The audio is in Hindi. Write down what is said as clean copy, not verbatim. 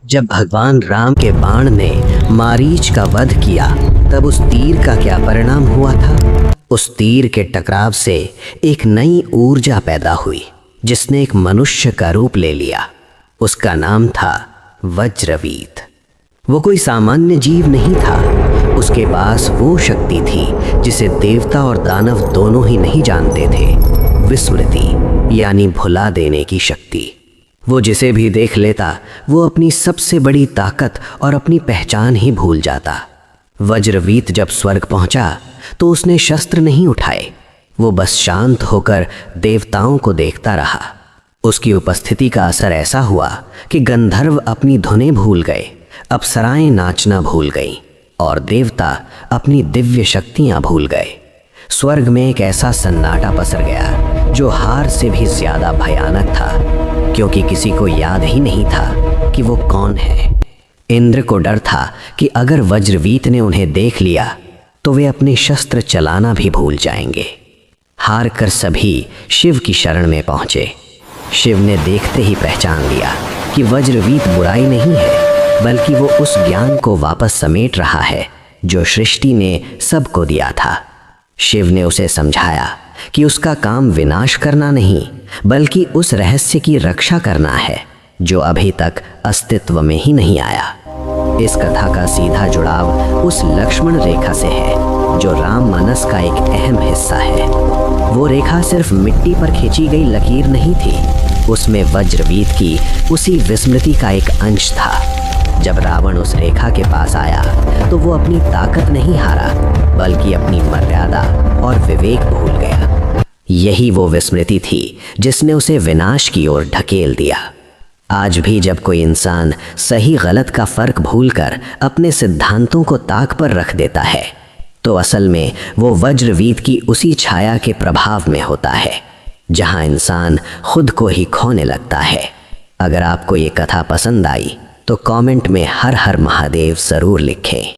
जब भगवान राम के बाण ने मारीच का वध किया तब उस तीर का क्या परिणाम हुआ था। उस तीर के टकराव से एक नई ऊर्जा पैदा हुई जिसने एक मनुष्य का रूप ले लिया। उसका नाम था वज्रवीत। वो कोई सामान्य जीव नहीं था। उसके पास वो शक्ति थी जिसे देवता और दानव दोनों ही नहीं जानते थे, विस्मृति यानी भुला देने की शक्ति। वो जिसे भी देख लेता वो अपनी सबसे बड़ी ताकत और अपनी पहचान ही भूल जाता। वज्रवीत जब स्वर्ग पहुंचा तो उसने शस्त्र नहीं उठाए, वो बस शांत होकर देवताओं को देखता रहा। उसकी उपस्थिति का असर ऐसा हुआ कि गंधर्व अपनी धुनें भूल गए, अप्सराएं नाचना भूल गईं और देवता अपनी दिव्य शक्तियां भूल गए। स्वर्ग में एक ऐसा सन्नाटा पसर गया जो हार से भी ज्यादा भयानक था, क्योंकि किसी को याद ही नहीं था कि वो कौन है। इंद्र को डर था कि अगर वज्रवीत ने उन्हें देख लिया तो वे अपने शस्त्र चलाना भी भूल जाएंगे। हार कर सभी शिव की शरण में पहुंचे। शिव ने देखते ही पहचान लिया कि वज्रवीत बुराई नहीं है, बल्कि वो उस ज्ञान को वापस समेट रहा है जो सृष्टि ने सबको दिया था। शिव ने उसे समझाया कि उसका काम विनाश करना नहीं, बल्कि उस रहस्य की रक्षा करना है जो अभी तक अस्तित्व में ही नहीं आया। इस कथा का सीधा जुड़ाव उस लक्ष्मण रेखा से है जो राम मानस का एक अहम हिस्सा है। वो रेखा सिर्फ मिट्टी पर खींची गई लकीर नहीं थी, उसमें वज्रवीत की उसी विस्मृति का एक अंश था। जब रावण उस रेखा के पास आया तो वो अपनी ताकत नहीं हारा, बल्कि अपनी मर्यादा और विवेक भूल गया। यही वो विस्मृति थी जिसने उसे विनाश की ओर ढकेल दिया। आज भी जब कोई इंसान सही गलत का फर्क भूलकर अपने सिद्धांतों को ताक पर रख देता है तो असल में वो वज्रवीत की उसी छाया के प्रभाव में होता है, जहां इंसान खुद को ही खोने लगता है। अगर आपको ये कथा पसंद आई तो कमेंट में हर हर महादेव जरूर लिखें।